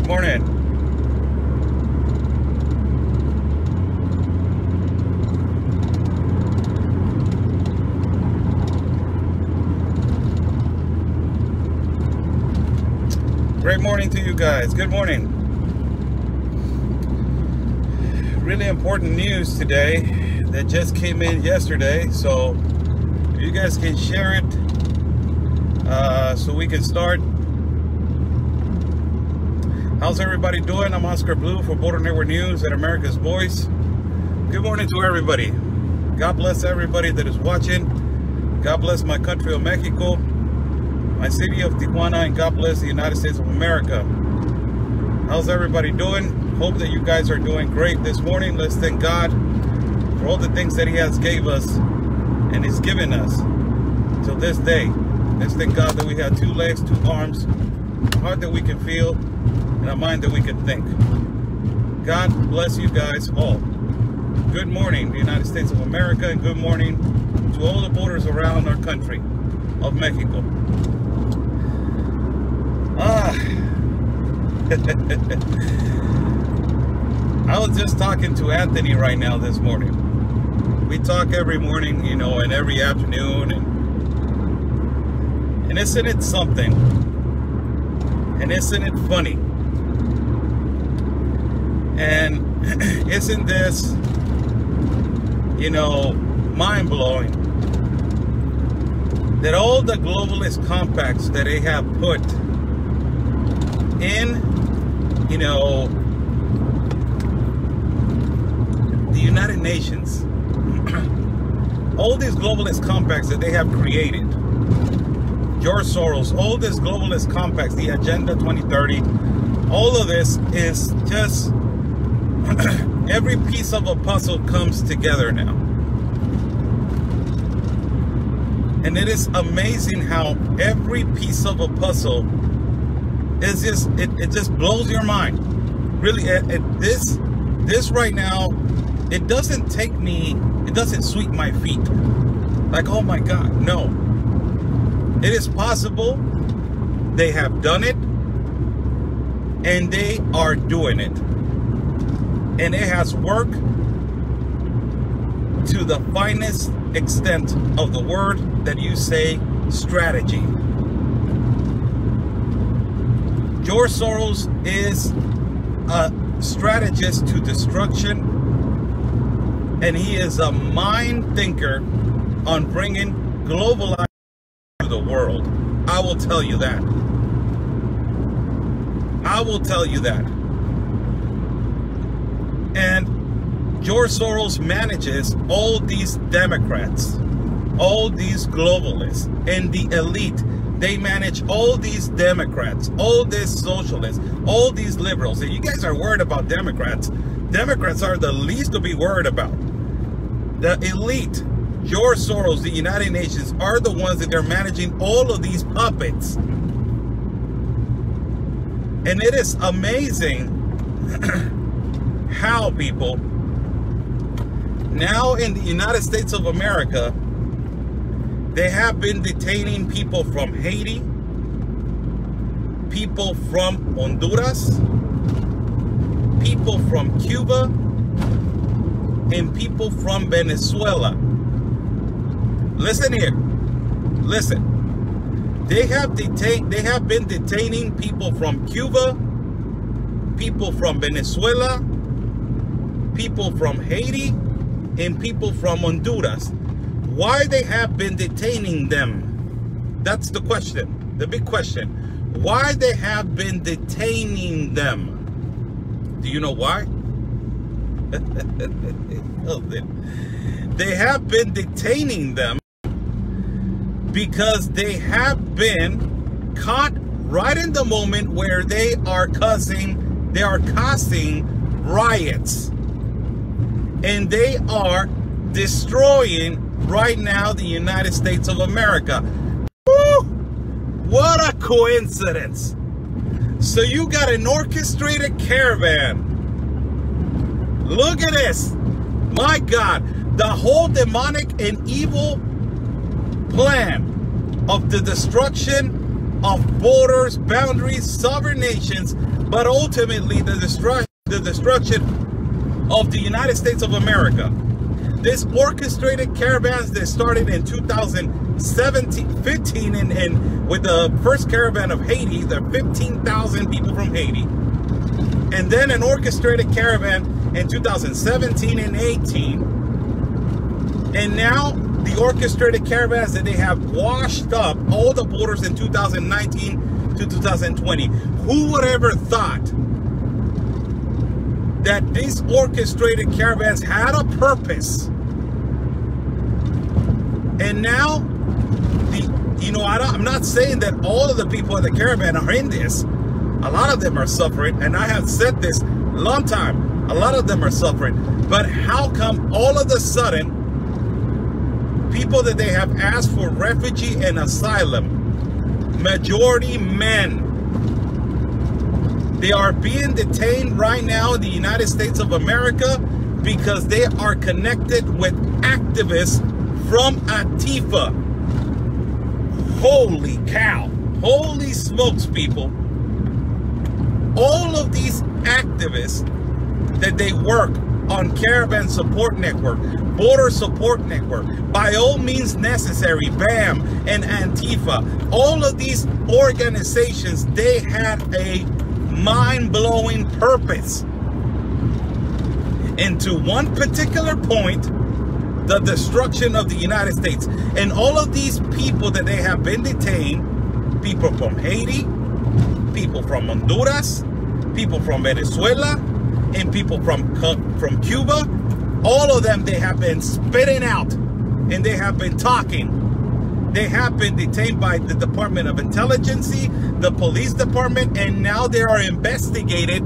morning. Great morning to you guys. Good morning. Really important news today that just came in yesterday, so if you guys can share it so we can start. How's everybody doing? I'm Oscar Blue for Border Network News at America's Voice. Good morning to everybody. God bless everybody that is watching. God bless my country of Mexico, my city of Tijuana, and God bless the United States of America. How's everybody doing? Hope that you guys are doing great this morning. Let's thank God for all the things that He has gave us and He's given us till this day. Let's thank God that we have 2 legs, 2 arms, a heart that we can feel, and a mind that we can think. God bless you guys all. Good morning, the United States of America, and good morning to all the borders around our country of Mexico. I was just talking to Anthony right now this morning. We talk every morning, you know, and every afternoon, and isn't it something? And isn't it funny? And isn't this, you know, mind-blowing that all the globalist compacts that they have put in, you know, the United Nations, all these globalist compacts that they have created, George Soros, all these globalist compacts, the Agenda 2030, all of this is just every piece of a puzzle comes together now. And it is amazing how every piece of a puzzle is just, it just blows your mind. Really, this right now, it doesn't take me, it doesn't sweep my feet. Like, oh my God, no. It is possible. They have done it. And they are doing it. And it has worked to the finest extent of the word that you say, strategy. George Soros is a strategist to destruction, and he is a mind thinker on bringing globalization to the world. I will tell you that. I will tell you that. And George Soros manages all these Democrats, all these globalists, and the elite. They manage all these Democrats, all these socialists, all these liberals. And you guys are worried about Democrats. Democrats are the least to be worried about. The elite, George Soros, the United Nations, are the ones that are managing all of these puppets. And it is amazing how people now in the United States of America, they have been detaining people from Haiti, people from Honduras, people from Cuba, and people from Venezuela. Listen here. Listen. They have been detaining people from Cuba, people from Venezuela, people from Haiti, and people from Honduras. Why they have been detaining them? That's the question, the big question. Why they have been detaining them? Do you know why? They have been detaining them because they have been caught right in the moment where they are causing riots, and they are destroying right now the United States of America. Woo! What a coincidence. So you got an orchestrated caravan. Look at this. My God, the whole demonic and evil plan of the destruction of borders, boundaries, sovereign nations, but ultimately the destruction of the United States of America. This orchestrated caravans that started in 2015 and with the first caravan of Haiti, the 15,000 people from Haiti, and then an orchestrated caravan in 2017 and 18, and now the orchestrated caravans that they have washed up all the borders in 2019 to 2020. Who would ever thought that these orchestrated caravans had a purpose? And now, I'm not saying that all of the people in the caravan are in this. A lot of them are suffering, and I have said this a long time. A lot of them are suffering. But how come all of a sudden, people that they have asked for refugee and asylum, majority men, they are being detained right now in the United States of America because they are connected with activists from Antifa. Holy cow. Holy smokes, people. All of these activists that they work on Caravan Support Network, Border Support Network, By All Means Necessary, BAM, and Antifa, all of these organizations, they had a mind-blowing purpose. And to one particular point, the destruction of the United States. And all of these people that they have been detained, people from Haiti, people from Honduras, people from Venezuela, and people from Cuba, all of them, they have been spitting out and they have been talking. They have been detained by the Department of Intelligence, the police department, and now they are investigated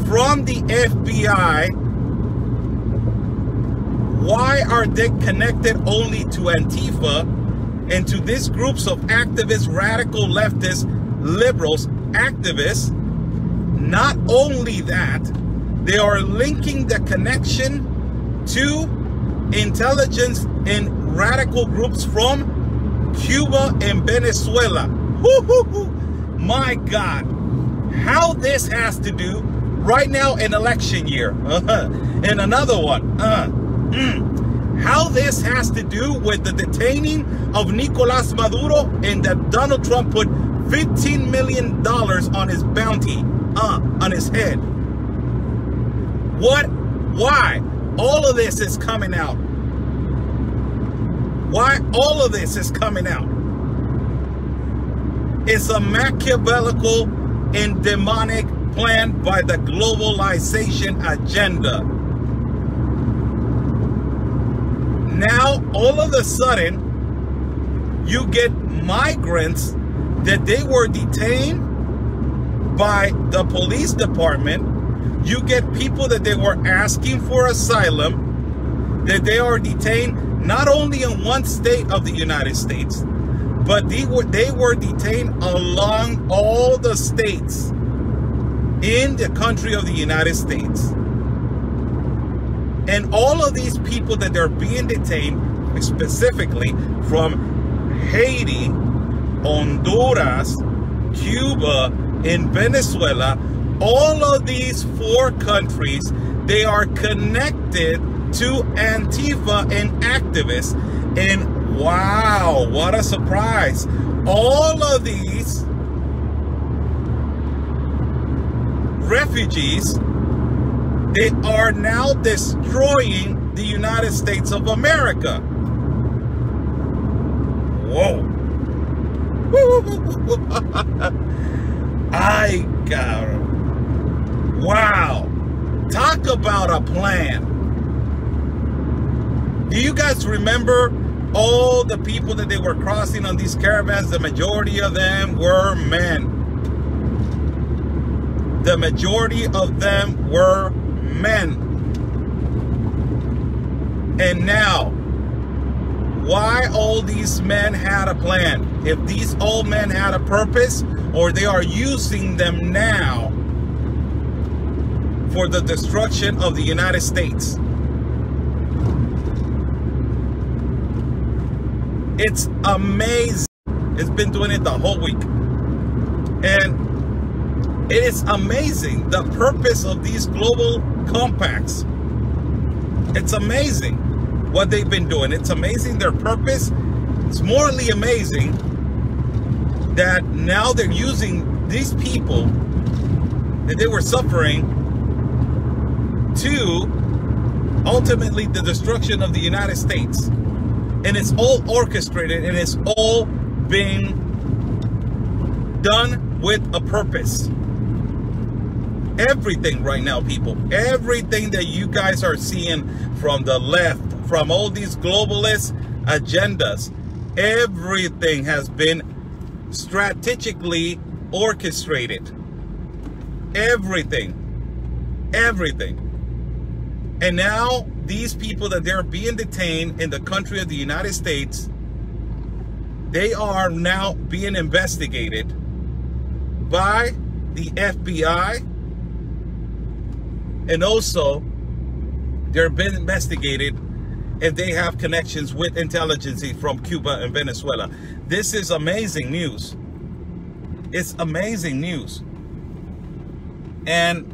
from the FBI. Why are they connected only to Antifa and to these groups of activists, radical leftists, liberals, activists? Not only that, they are linking the connection to intelligence and radical groups from Cuba and Venezuela. My God, how this has to do right now in election year. And another one. How this has to do with the detaining of Nicolas Maduro and that Donald Trump put $15 million on his bounty, on his head. What? Why? All of this is coming out. Why all of this is coming out? It's a Machiavellical and demonic plan by the globalization agenda. Now, all of a sudden, you get migrants that they were detained by the police department. You get people that they were asking for asylum, that they are detained not only in one state of the United States, but they were detained along all the states in the country of the United States. And all of these people that they're being detained, specifically from Haiti, Honduras, Cuba, and Venezuela, all of these four countries, they are connected to Antifa and activists. And wow, what a surprise. All of these refugees, they are now destroying the United States of America. Whoa. I got it. Wow. Talk about a plan. Do you guys remember all the people that they were crossing on these caravans? The majority of them were men. The majority of them were men. And now, why all these men had a plan? If these old men had a purpose, or they are using them now for the destruction of the United States. It's amazing. It's been doing it the whole week. And it is amazing the purpose of these global compacts. It's amazing what they've been doing. It's amazing their purpose. It's morally amazing that now they're using these people that they were suffering to ultimately the destruction of the United States. And it's all orchestrated, and it's all being done with a purpose. Everything right now, people, everything that you guys are seeing from the left, from all these globalist agendas, everything has been strategically orchestrated. Everything. And now these people that they're being detained in the country of the United States, they are now being investigated by the FBI, and also they're being investigated if they have connections with intelligence from Cuba and Venezuela. This is amazing news. It's amazing news. And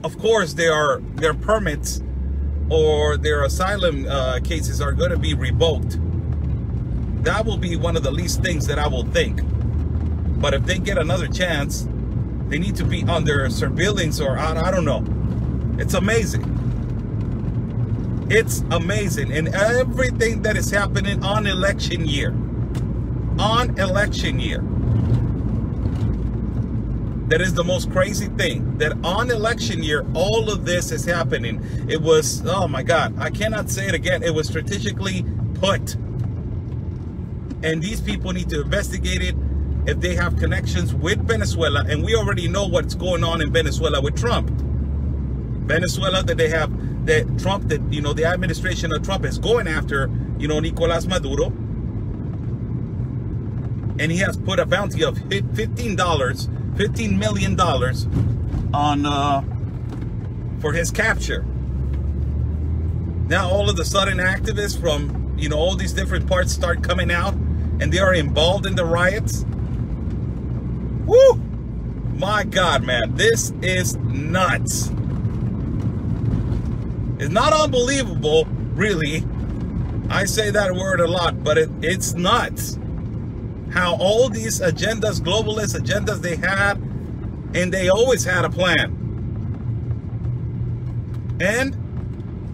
of course their permits or their asylum cases are going to be revoked. That will be one of the least things that I will think. But if they get another chance, they need to be under surveillance, or I don't know. It's amazing. It's amazing. And everything that is happening on election year. On election year. That is the most crazy thing. That on election year, all of this is happening. It was, oh my God, I cannot say it again. It was strategically put. And these people need to investigate it if they have connections with Venezuela. And we already know what's going on in Venezuela with Trump. Venezuela, that they have, that Trump, that, you know, the administration of Trump is going after, you know, Nicolas Maduro. And he has put a bounty of $15 million on for his capture. Now all of the sudden activists from, you know, all these different parts start coming out, and they are involved in the riots. Woo! My God, man, this is nuts. It's not unbelievable, really. I say that word a lot, but it's nuts. How all these agendas, globalist agendas they had, and they always had a plan. And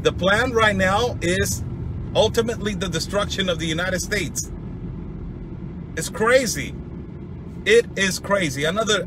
the plan right now is ultimately the destruction of the United States. It's crazy. It is crazy. Another